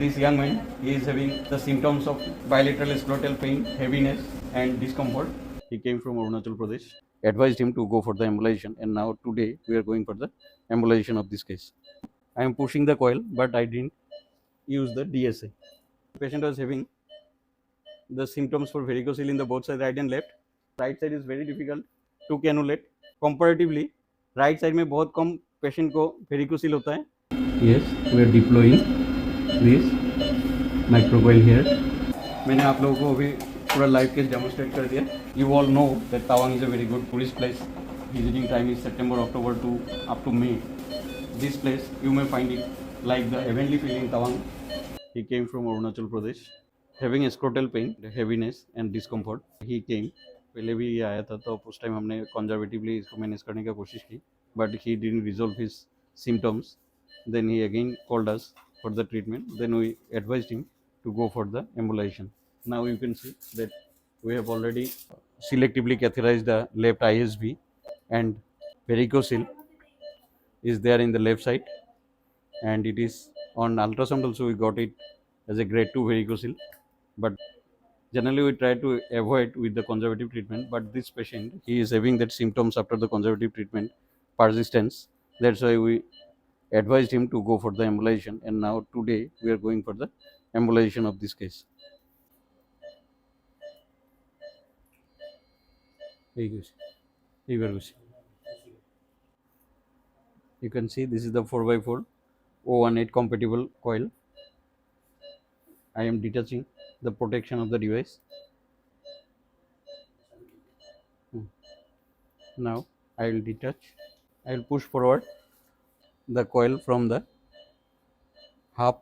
This young man, he is having the symptoms of bilateral scrotal pain, heaviness and discomfort. He came from Arunachal Pradesh. Advised him to go for the embolization, and now today we are going for the embolization of this case. I am pushing the coil, but I didn't use the DSA. The patient was having the symptoms for varicocele in the both sides, right and left. Right side is very difficult to cannulate. Comparatively, right side में बहुत कम patient को varicocele होता है. Yes, we are deploying this microcoil here. मैंने आप लोगों को अभी पूरा लाइव केस डेमोन्स्ट्रेट कर दिया. You all know that Tawang is a very good tourist place. Visiting time is September, October to up to May. This place you may find it like the heavenly feeling Tawang. He came from Arunachal Pradesh, having scrotal pain, heaviness and discomfort. He came. पहले भी ये आया था तो उस time हमने conservatively इसको manage करने की कोशिश की, but he didn't resolve his symptoms. Then he again called us for the treatment. Then we advised him to go for the embolization. Now you can see that we have already selectively catheterized the left ISB, and varicocele is there in the left side, and it is on ultrasound also we got it as a grade 2 varicocele, but generally we try to avoid with the conservative treatment. But this patient, he is having that symptoms after the conservative treatment, persistence. That's why we advised him to go for the embolization, and now today we are going for the embolization of this case. You can see this is the 4x4 018 compatible coil. I am detaching the protection of the device. Now I will detach. I will push forward the coil from the half.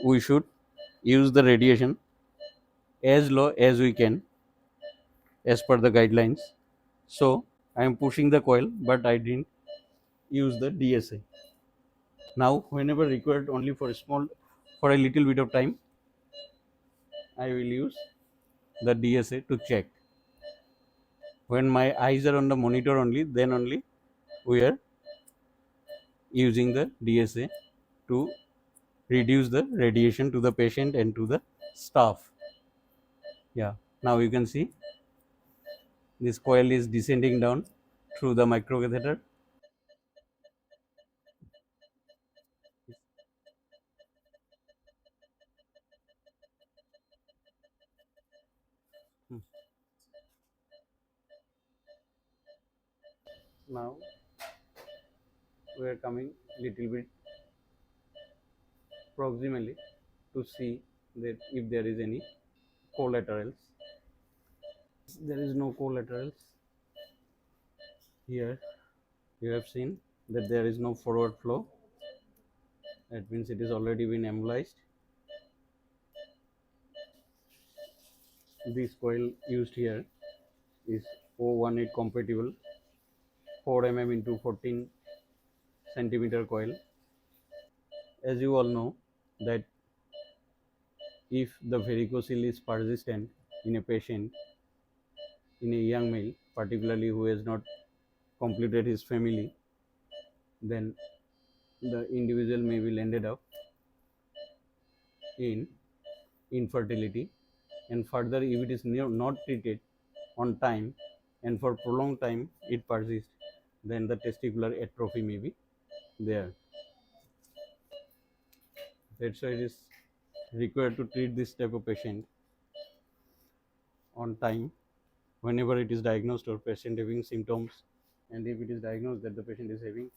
We should use the radiation as low as we can as per the guidelines. So I am pushing the coil, but I didn't use the DSA. Now whenever required only for a little bit of time, I will use the DSA to check. When my eyes are on the monitor only, then only we are using the DSA to reduce the radiation to the patient and to the staff. Yeah, now you can see this coil is descending down through the microcatheter. Now we are coming little bit proximally to see that if there is any collaterals. There is no collaterals here. You have seen that there is no forward flow. That means it is already been embolized. This coil used here is 018 compatible 4 mm into 14 centimeter coil. As you all know that if the varicocele is persistent in a patient, in a young male, particularly who has not completed his family, then the individual may be ended up in infertility, and further if it is not treated on time and for prolonged time it persists, then the testicular atrophy may be there. That's why it is required to treat this type of patient on time whenever it is diagnosed or patient having symptoms, and if it is diagnosed that the patient is having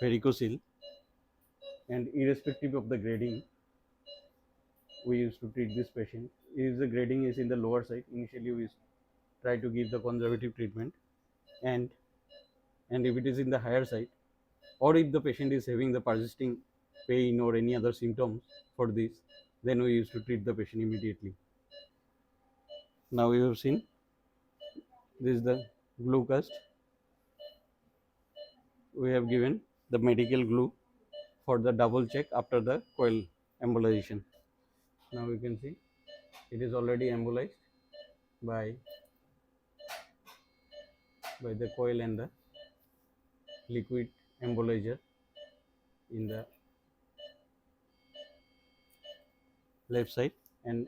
varicocele, and irrespective of the grading, we used to treat this patient. If the grading is in the lower side, initially we try to give the conservative treatment, and if it is in the higher side, or if the patient is having the persisting pain or any other symptoms for this, then we used to treat the patient immediately. Now you have seen this is the glue cast. We have given the medical glue for the double check after the coil embolization. Now you can see it is already embolized by the coil and the liquid embolizer in the left side, and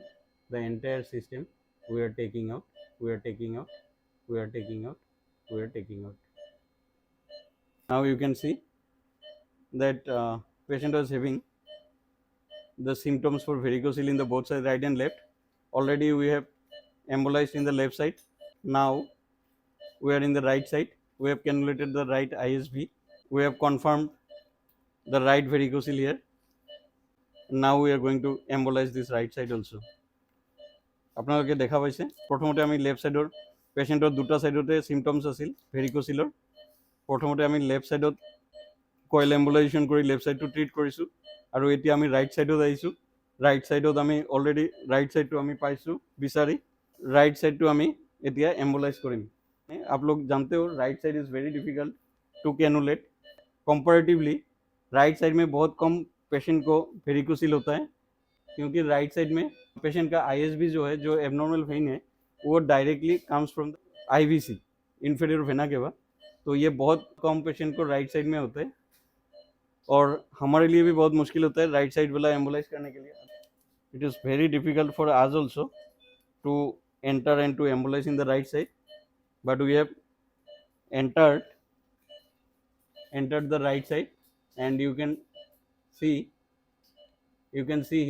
the entire system we are taking out, we are taking out, we are taking out, we are taking out. Now you can see that patient was having the symptoms for varicocele in the both sides, right and left. Already we have embolized in the left side. Now we are in the right side. We have cannulated the right ISV. We have confirmed the right varicocele here. Now we are going to embolize this right side also. আপোনালোকে দেখা পাইছে প্ৰথমতে আমি left সাইডৰ পেশেন্টৰ দুটা সাইডতে symptoms আছিল ভেৰিকোচিলৰ প্ৰথমতে আমি left সাইডত coil এম্বুলাইজেশন কৰি লেফট সাইডটো ট্ৰিট কৰিছো আৰু এতিয়া আমি ৰাইট সাইডত আহিছো ৰাইট সাইডত আমি অলৰেডি ৰাইট সাইডটো আমি পাইছো বিচাৰি राइट साइड टू हमें एतिया एम्बोलाइज करें आप लोग जानते हो right side is very difficult to cannulate comparatively right side में बहुत कम पेशेंट को वेरिकोसिल होता है क्योंकि राइट साइड में पेशेंट का आईएसबी जो है जो एबनॉर्मल वेन है वो directly comes from IVC inferior vena cava तो ये बहुत कम पेशेंट को राइट साइड में होता है और हमारे लिए भी बहुत मुश्किल होता है राइट साइड वाला एम्बोलाइज करने के लिए it is very difficult for us also to enter and to embolize in the right side, but we have entered the right side, and you can see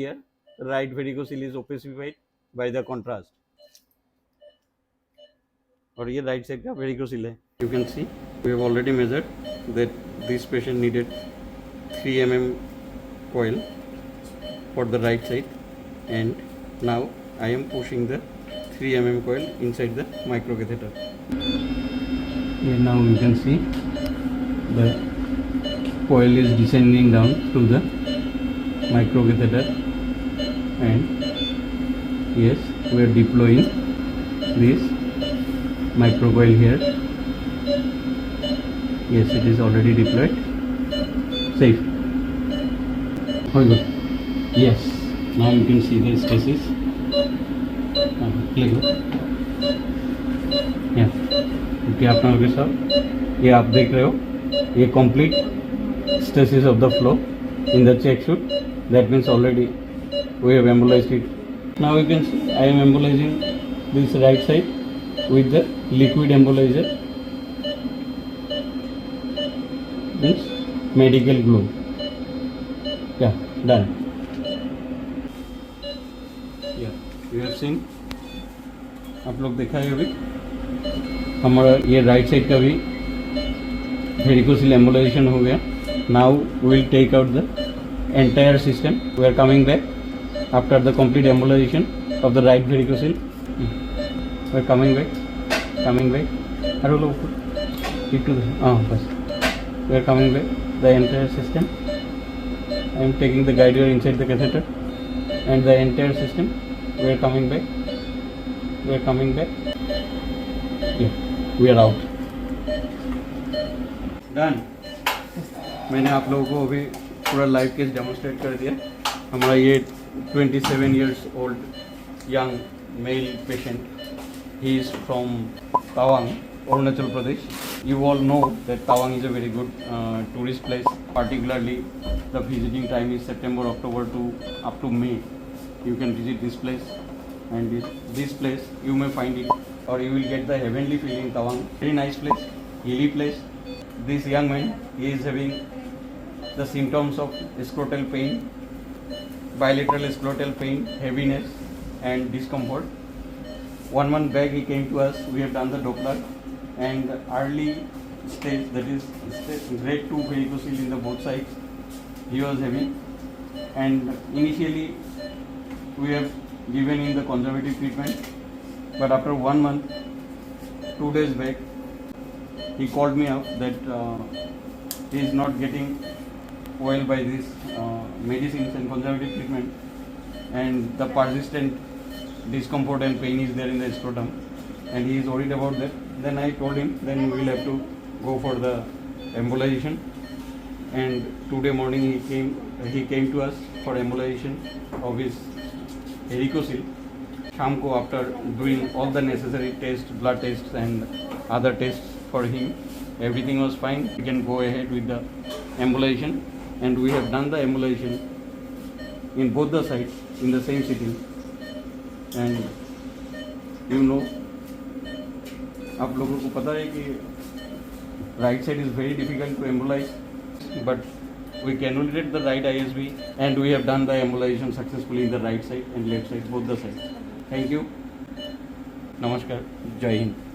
here the right varicocele is opacified by the contrast और ये right side का varicocele है. You can see we have already measured that this patient needed 3 mm coil for the right side, and now I am pushing the 3 mm coil inside the microcatheter. Here now you can see the coil is descending down to the microcatheter, and yes, we are deploying this microcoil here. Yes, it is already deployed. Safe. Very good. Yes, now you can see the stasis. आप लोगों के साथ ये आप देख रहे हो ये complete stasis of the flow in the check shoot that means already we have embolised it now you can see I am embolising this right side with the liquid emboliser means medical glue या done you have seen आप लोग देखा है अभी हमारा ये right side का भी वेरिकोसिल एम्बोलाइजेशन हो गया. Now we will take out the entire system. We are coming back after the complete embolisation of the right varicocele. We are coming back अरे लोग बस we are coming back the entire system. I am taking the guide inside the catheter and the entire system. We are coming back. Yeah, we are out. Done. मैंने आप लोगों को अभी पूरा live case demonstrate कर दिया. हमारा ये 27 years old young male patient. He is from Tawang, Arunachal Pradesh. You all know that Tawang is a very good tourist place. Particularly, the visiting time is September, October to up to May. You can visit this place, and this place you may find it, or you will get the heavenly feeling in Tawang. Very nice place, hilly place. This young man, he is having the symptoms of scrotal pain, bilateral scrotal pain, heaviness and discomfort. 1 month back he came to us, we have done the Doppler, and early stage, that is grade 2 varicocele in the both sides he was having, and initially we have given him the conservative treatment. But after 1 month, 2 days back, he called me up that he is not getting well by this medicines and conservative treatment, and the persistent discomfort and pain is there in the scrotum, and he is worried about that. Then I told him, then we will have to go for the embolization, and today morning he came to us for embolization of his varicocele. शाम को after doing all the necessary tests, blood tests and other tests for him, everything was fine. We can go ahead with the embolization. and we have done the embolization in both the sides in the same sitting. And you know, आप लोगों को पता है कि right side is very difficult to embolize, but we cannulated the right ISB and we have done the embolization successfully in the right side and left side, both the sides. Thank you. Namaskar. Jai Hind.